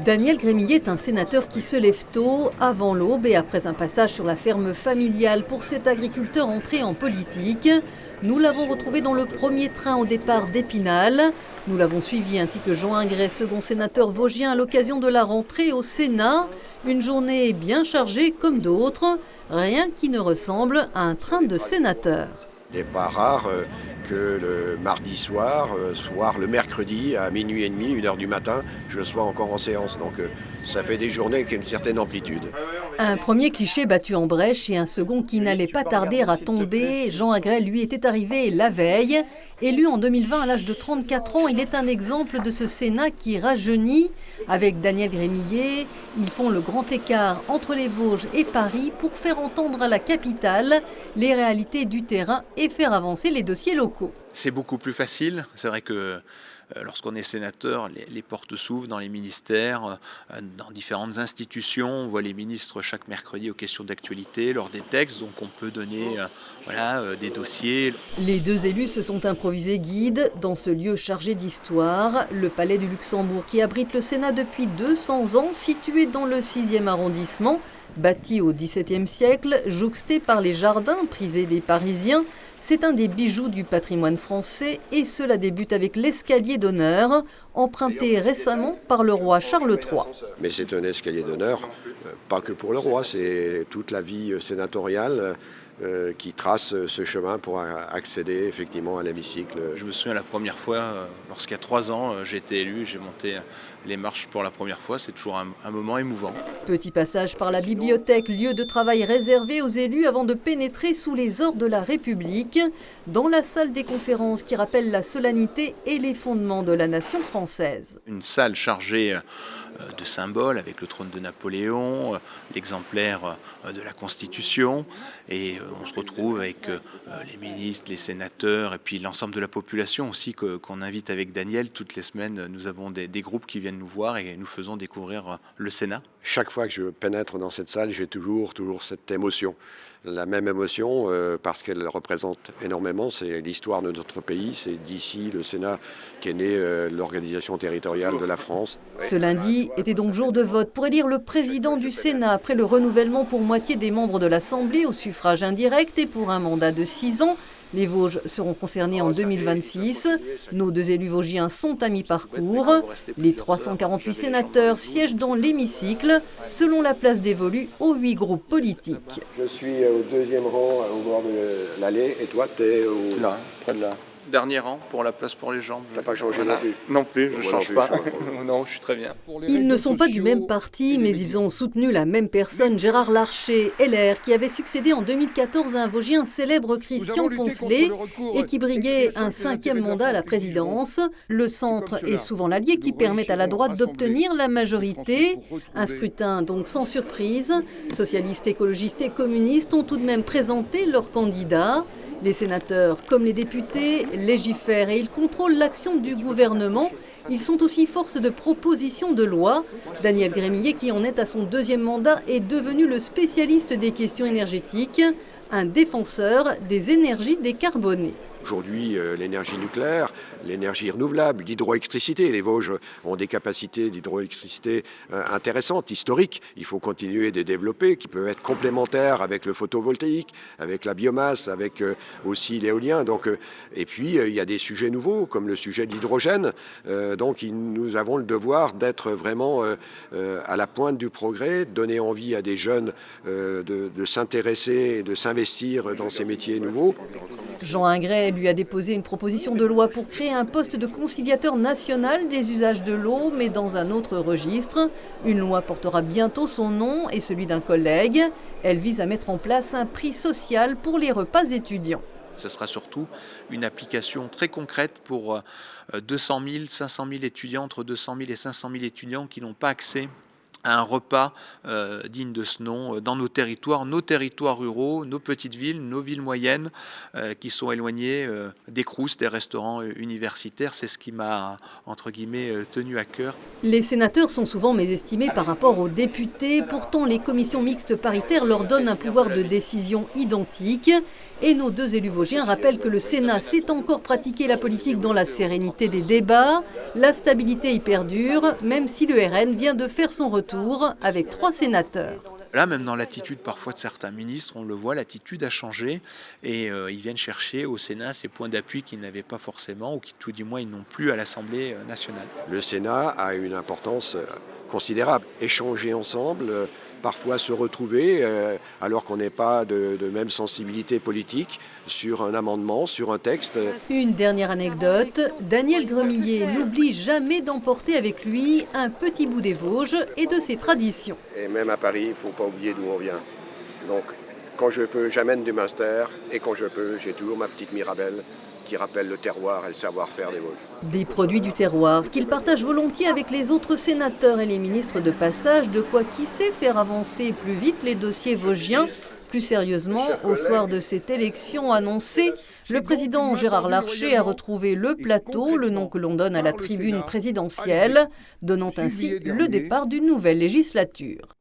Daniel Grémillet est un sénateur qui se lève tôt, avant l'aube et après un passage sur la ferme familiale pour cet agriculteur entré en politique. Nous l'avons retrouvé dans le premier train au départ d'Épinal. Nous l'avons suivi ainsi que Jean Ingret, second sénateur vosgien à l'occasion de la rentrée au Sénat. Une journée bien chargée comme d'autres, rien qui ne ressemble à un train de sénateur. Il n'est pas rare que le mardi soir, voire le mercredi à minuit et demi, 1h du matin, je sois encore en séance. Donc ça fait des journées avec une certaine amplitude. Un premier cliché battu en brèche et un second qui n'allait pas tarder à tomber. Jean Ingret, lui, était arrivé la veille. Élu en 2020 à l'âge de 34 ans, il est un exemple de ce Sénat qui rajeunit. Avec Daniel Grémillet, ils font le grand écart entre les Vosges et Paris pour faire entendre à la capitale les réalités du terrain et faire avancer les dossiers locaux. C'est beaucoup plus facile. C'est vrai que lorsqu'on est sénateur, les portes s'ouvrent dans les ministères, dans différentes institutions. On voit les ministres chaque mercredi aux questions d'actualité, lors des textes, donc on peut donner des dossiers. Les deux élus se sont improvisés guides dans ce lieu chargé d'histoire, le Palais du Luxembourg qui abrite le Sénat depuis 200 ans, situé dans le 6e arrondissement. Bâti au XVIIe siècle, jouxté par les jardins prisés des Parisiens, c'est un des bijoux du patrimoine français et cela débute avec l'escalier d'honneur, emprunté récemment par le roi Charles III. Mais c'est un escalier d'honneur, pas que pour le roi, c'est toute la vie sénatoriale qui trace ce chemin pour accéder effectivement à l'hémicycle. Je me souviens la première fois, lorsqu'il y a 3 ans, j'ai été élu, j'ai monté les marches pour la première fois, c'est toujours un moment émouvant. Petit passage par la bibliothèque, lieu de travail réservé aux élus avant de pénétrer sous les ors de la République, dans la salle des conférences qui rappelle la solennité et les fondements de la nation française. Une salle chargée de symboles avec le trône de Napoléon, l'exemplaire de la Constitution, et on se retrouve avec les ministres, les sénateurs et puis l'ensemble de la population aussi qu'on invite avec Daniel. Toutes les semaines, nous avons des groupes qui viennent nous voir et nous faisons découvrir le Sénat. Chaque fois que je pénètre dans cette salle, j'ai toujours cette émotion. La même émotion parce qu'elle représente énormément, c'est l'histoire de notre pays, c'est d'ici le Sénat qu'est née l'organisation territoriale de la France. Ce lundi était donc jour de vote pour élire le président du Sénat après le renouvellement pour moitié des membres de l'Assemblée au suffrage indirect et pour un mandat de 6 ans. Les Vosges seront concernés en 2026. Nos deux élus vosgiens sont à mi-parcours. Les 348 sénateurs siègent dans l'hémicycle, selon la place dévolue aux 8 groupes politiques. Je suis au 2e rang au bord de l'allée et toi, tu es là, près de là. Dernier rang pour la place pour les jambes. T'as pas changé non plus? Non plus, je ne change pas. Non, je suis très bien. Ils ne sont pas du même parti, mais ils ont soutenu la même personne, Gérard Larcher, LR, qui avait succédé en 2014 à un Vosgien célèbre, Christian Poncelet, et qui briguait un 5e mandat à la présidence. Le centre est souvent l'allié qui permet à la droite d'obtenir la majorité. Un scrutin donc sans surprise. Socialistes, écologistes et communistes ont tout de même présenté leurs candidats. Les sénateurs, comme les députés, légifèrent et ils contrôlent l'action du gouvernement. Ils sont aussi force de proposition de loi. Daniel Grémillet, qui en est à son 2e mandat, est devenu le spécialiste des questions énergétiques, un défenseur des énergies décarbonées. Aujourd'hui, l'énergie nucléaire, l'énergie renouvelable, l'hydroélectricité. Les Vosges ont des capacités d'hydroélectricité intéressantes, historiques. Il faut continuer de les développer, qui peuvent être complémentaires avec le photovoltaïque, avec la biomasse, avec aussi l'éolien. Et puis, il y a des sujets nouveaux, comme le sujet de l'hydrogène. Donc, nous avons le devoir d'être vraiment à la pointe du progrès, de donner envie à des jeunes de s'intéresser et de s'investir dans ces métiers nouveaux. Jean Ingret lui a déposé une proposition de loi pour créer un poste de conciliateur national des usages de l'eau, mais dans un autre registre. Une loi portera bientôt son nom et celui d'un collègue. Elle vise à mettre en place un prix social pour les repas étudiants. Ce sera surtout une application très concrète pour 200 000, 500 000 étudiants, entre 200 000 et 500 000 étudiants qui n'ont pas accès un repas digne de ce nom dans nos territoires ruraux, nos petites villes, nos villes moyennes qui sont éloignées des crous, des restaurants universitaires. C'est ce qui m'a, entre guillemets, tenu à cœur. Les sénateurs sont souvent mésestimés par rapport aux députés. Pourtant, les commissions mixtes paritaires leur donnent un pouvoir de décision identique. Et nos deux élus vosgiens rappellent que le Sénat sait encore pratiquer la politique dans la sérénité des débats. La stabilité y perdure, même si le RN vient de faire son retour avec 3 sénateurs. Là, même dans l'attitude parfois de certains ministres, on le voit, l'attitude a changé et ils viennent chercher au Sénat ces points d'appui qu'ils n'avaient pas forcément ou qui, tout du moins, ils n'ont plus à l'Assemblée nationale. Le Sénat a une importance considérable. Échanger ensemble, parfois se retrouver, alors qu'on n'est pas de même sensibilité politique, sur un amendement, sur un texte. Une dernière anecdote, Daniel Gremillet n'oublie jamais d'emporter avec lui un petit bout des Vosges et de ses traditions. Et même à Paris, il ne faut pas oublier d'où on vient. Donc, quand je peux, j'amène du Munster, et quand je peux, j'ai toujours ma petite Mirabelle, qui rappelle le terroir et le savoir-faire des Vosges. Des produits du terroir qu'il partage volontiers avec les autres sénateurs et les ministres de passage, de quoi qui sait faire avancer plus vite les dossiers vosgiens. Plus sérieusement, au soir de cette élection annoncée, le président Gérard Larcher a retrouvé le plateau, le nom que l'on donne à la tribune présidentielle, donnant ainsi le départ d'une nouvelle législature.